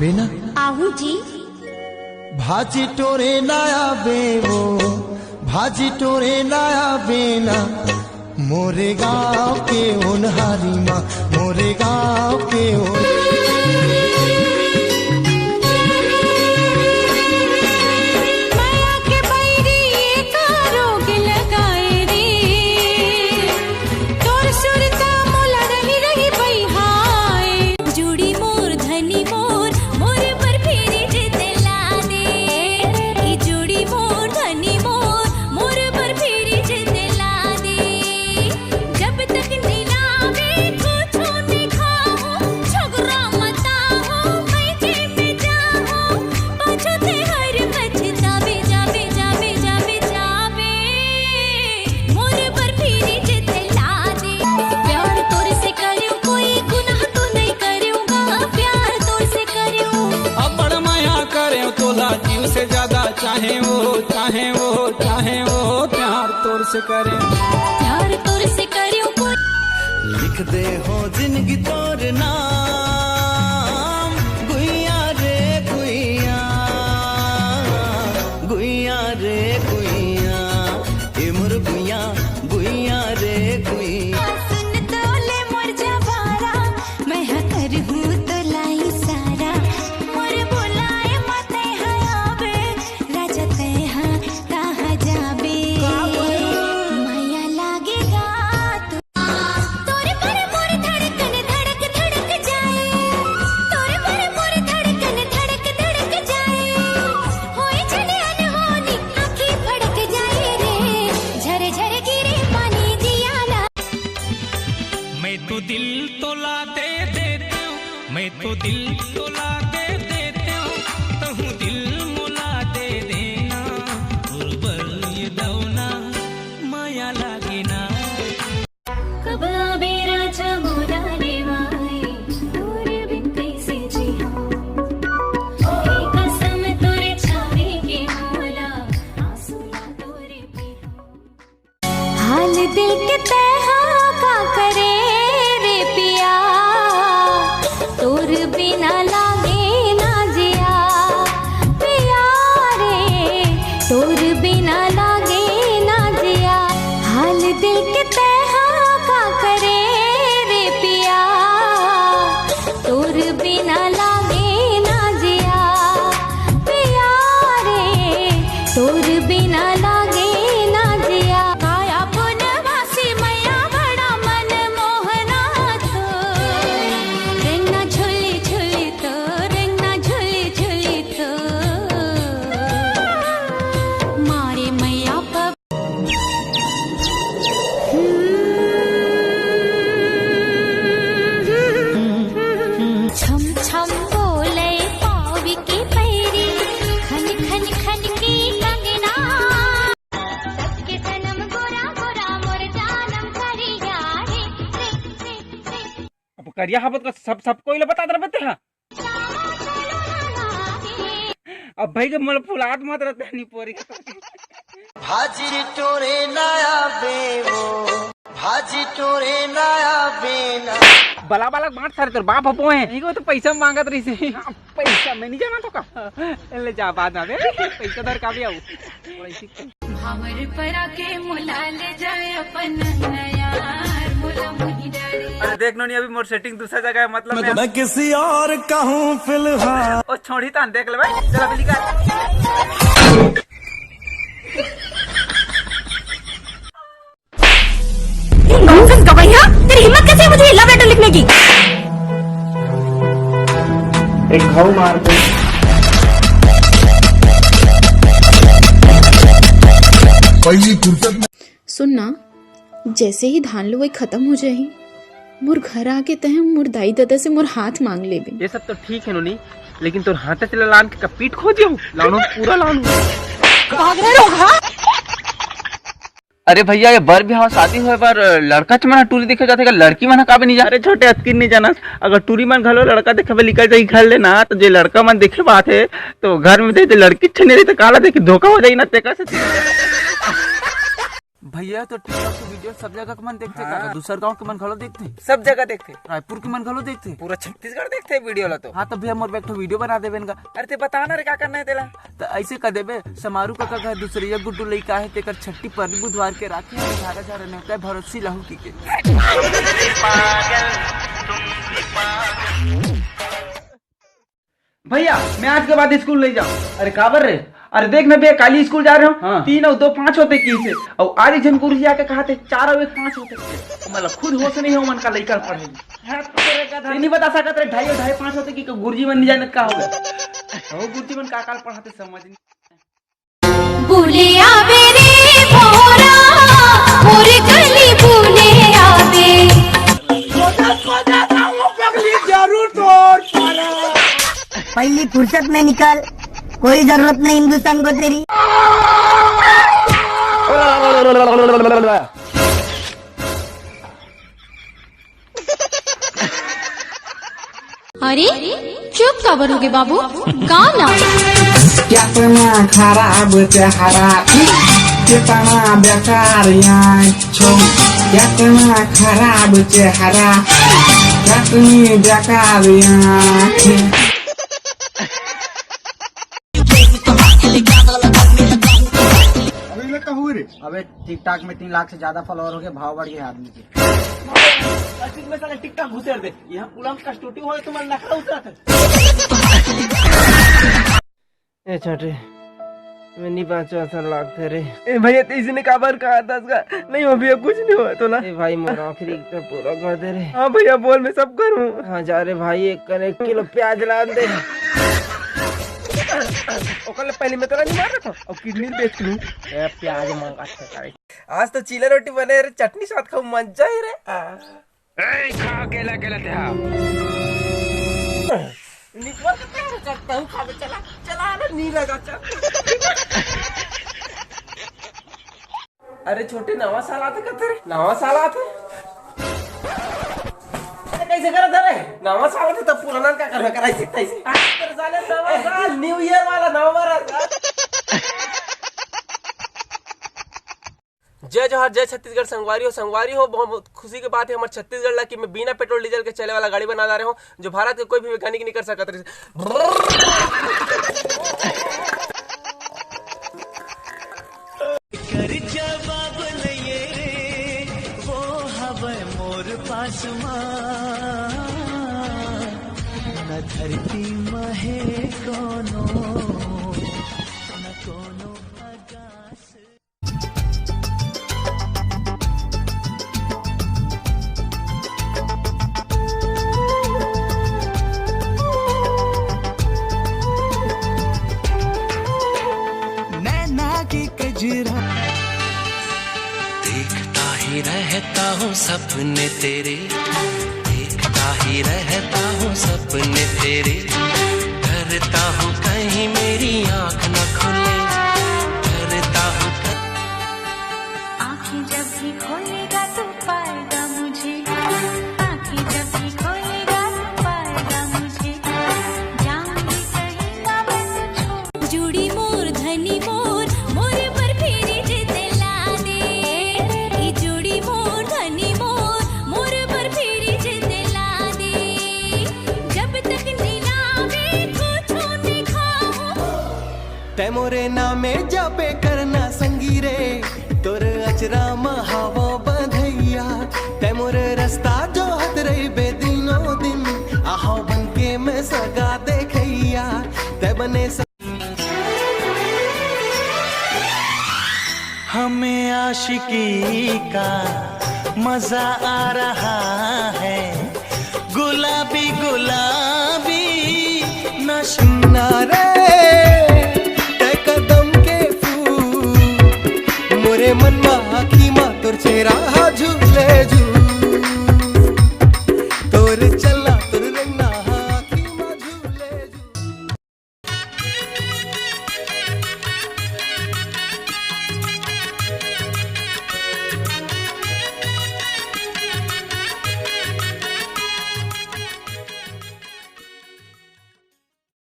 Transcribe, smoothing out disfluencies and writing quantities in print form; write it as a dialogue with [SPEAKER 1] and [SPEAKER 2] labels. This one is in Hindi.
[SPEAKER 1] बेना
[SPEAKER 2] आहू जी
[SPEAKER 1] भाजी टोरे नाया बेवो भाजी टोरे नाया बेना मोरे गाँव के उनहारी माँ मोरे गाँव के से ज्यादा चाहे वो प्यार तोर से करे लिख दे हो जिंदगी तोर नाम गुइया रे गुइया गुइया रे गुइया इमर गुइया गुइया रे गुइया
[SPEAKER 2] सुन तो ले मोर जवारा मैं कर हूँ तो लाई सारा मोर बुलाए मत हयाबे राजा ते हाँ कहाँ जाबे माया लागेगा तोरे पर मोर धड़कन धड़क धड़क जाए तोरे पर मोर धड़कन धड़क धड़क जाए होए चले अनहोनी आँखें फड़क जाए रे झरे झरे गिरे पानी दिया ना
[SPEAKER 3] मैं तो दिल तोला दे देती हूँ मैं तो दिल तोला दे देती हूँ तहु दिल मुला दे देना उर्बर ये दौना माया लागे ना
[SPEAKER 2] कब आबे राजा मोरा रेवाए तोरे बिन कैसे जिऊं ए कसम तोरे छावे के मोला आंसू ना तोरे पिया हाल दिल के तहा का करे रे पिया तोर बिना लागे ना जिया पिया रे तोर बिना लागे ना जिया हाल दिल के तहा का करे रे पिया तोर बिना लागे ना जिया पिया रे तोर बिना लागे ना जिया काया पुनवासी मैया बड़ा मन मोहना तो रेंगना झुली झुली तो रेंगना झुली झुली तो मारे मैया पब छम छम बोले पावी की पैरी खन खन खन की कंगना सबके सनम गोरा गोरा मोर जानम करिया रे
[SPEAKER 4] अब करिया हबत का सब कोई ले बता दर बते हा अब भाई के मल फुलात मत रहते नहीं पोरी
[SPEAKER 1] भाजी टोरे नाया बेवो भाजी टोरे नाया बेना
[SPEAKER 4] बला बालक बांट सारे तेरे बाप हपो है इको तो पैसा मांगत रही से पैसा मैं नहीं जाना तो का ले जा बाद में पैसा दर का भी आऊ
[SPEAKER 2] हमर परा के मुला ले जाए अपन यार मुला मुही डरे
[SPEAKER 4] देख नो नहीं अभी मोर सेटिंग दूसरा जगह है मतलब
[SPEAKER 1] मैं किसी और का हूँ फिलहाल
[SPEAKER 4] ओ छोड़ी तान देख ले भाई चल अभी निकाल
[SPEAKER 2] नॉनसेंस गवैया तेरी हिम्मत कैसे है मुझे लव लेटर लिखने की
[SPEAKER 4] एक घाव मार दे
[SPEAKER 5] सुनना जैसे ही धान लुवाई खत्म हो जाही मोर घर आके तह मोर दाई दादा से मोर हाथ मांग ले
[SPEAKER 4] ये सब तो ठीक है नोनी लेकिन तोर हाथ चला लान के कपीट खो दियो लानो पूरा लानो
[SPEAKER 2] भाग रहे लोग हाँ
[SPEAKER 4] अरे भैया ये बर भी हाँ शादी हुए बार लड़का चमना टूरी देखे जाते लड़की मन का भी नहीं जा अरे छोटे अतकिन नहीं जाना अगर टूरी मन घलो लड़का देखे निकल जाई घर लेना तो जो लड़का मन देखे बात है तो घर में दे लड़की अच्छी नहीं रही तो काला देखे धोखा हो जाई ना तेका से भैया तो टिकटॉक की वीडियो सब जगह के मन देखते का दूसर गांव के मन घलो देखते सब जगह देखते रायपुर के मन घलो देखते पूरा छत्तीसगढ़ देखते वीडियो ला तो हाँ तो भैया मोर बैठ वीडियो बना देबे का अरे ते बताना रे क्या करना है तेला तो ऐसे कर देबे समारू का घर दूसरी गुड्डू लइका है तेकर छट्टी पर बुधवार के रात में 18,000 ने भरोसी लहू की के भैया मैं आज के बाद स्कूल नहीं जाऊँ अरे काबर रे अरे देख मैं भैया काली स्कूल जा रहा हूँ हाँ। 3 और 2 5 होते की से और आज एक जन गुरुजी आके कहा थे 4 और 1 5 होते मतलब खुद होश नहीं हो मन का लड़का पढ़े नहीं बता सकते रे 2.5 और 2.5 5 होते की गुरुजी मन नहीं जाने का होगा वो गुरुजी मन का काल पढ़ाते समझ नहीं
[SPEAKER 2] बुले आवे रे मोरा मोरे गली बुले आवे
[SPEAKER 1] जरूर तोड़
[SPEAKER 6] पहली फुर्सत में निकल कोई जरूरत नहीं हिंदुस्तान को तेरी
[SPEAKER 2] अरे चुप का बनोगे बाबू गाना
[SPEAKER 7] कितना खराब चेहरा कितना बेकार छो कितना खराब चेहरा कितनी बेकार
[SPEAKER 8] अबे टिकटॉक में 3 लाख से ज्यादा फॉलोअर हो गए भाव बढ़ गया आदमी के
[SPEAKER 4] टिकटॉक घुसेर दे यहाँ पुलम का स्टूडियो हो तुम्हारा नखरा उतरा ए छोटे मैं नहीं 5 लाख रे ए भैया तीसरे ने काबर कहा था नहीं हो भैया कुछ नहीं हुआ तो ना ए भाई मोर आखिरी का पूरा कर दे रे हाँ भैया बोल मैं सब करूँ हाँ जा रे भाई 1 किलो प्याज ला दे ओकले पहले में तोरा नहीं मार रहा था और किडनी बेच लूं ए प्याज मांगा अच्छा आज तो चीला रोटी बने रे चटनी साथ खाऊं मजा ही रे ए खा अकेला अकेला था निकल के तेरे चलता हूं खा चला चला ना नहीं लगा चल अरे छोटे नवा साल आते कते रे नवा साल आते कैसे करत रे नवा साल आते तब पुराना का करवे करायचे तैसे तर झाले नवा साल न्यू ईयर वाला नवा वर्ष जय जोहार जय छत्तीसगढ़ संगवारी हो बहुत खुशी की बात है हमारे छत्तीसगढ़ ला कि मैं बिना पेट्रोल डीजल के चले वाला गाड़ी बना रहा हूँ जो भारत के कोई भी वैज्ञानिक नहीं कर सकता
[SPEAKER 1] कर जवाब नहीं रे वो हवा मोर पास न धरती महे कोनो न कोनो आकाश
[SPEAKER 9] देखता ही रहता हूँ सपने तेरे देखता ही रहता हूँ सपने तेरे डरता हूँ कहीं मेरी आँख न खुले डरता हूँ
[SPEAKER 2] आँखें जब भी खोलेगा तो पाएगा मुझे आँखें जब भी खोलेगा तो पाएगा मुझे जाऊंगी कहीं ना मैं तुझको जुड़ी मोर धनी मोर मोरे पर फेरी जिते ला दे ये जुड़ी मोर धनी मोर मोरे पर फेरी जिते ला दे जब तक नीलावे कुछ नहीं खाऊं
[SPEAKER 1] तै मोरे नामे जापे करना संगीरे तोर अचरा महावो बंधैया तै मोरे रास्ता जो हत रही बेदिनो दिन आहो बनके मैं सगा देखैया तै बने हमें आशिकी का मजा आ रहा है गुलाबी गुलाबी नशना रे कदम के फूल मोरे मन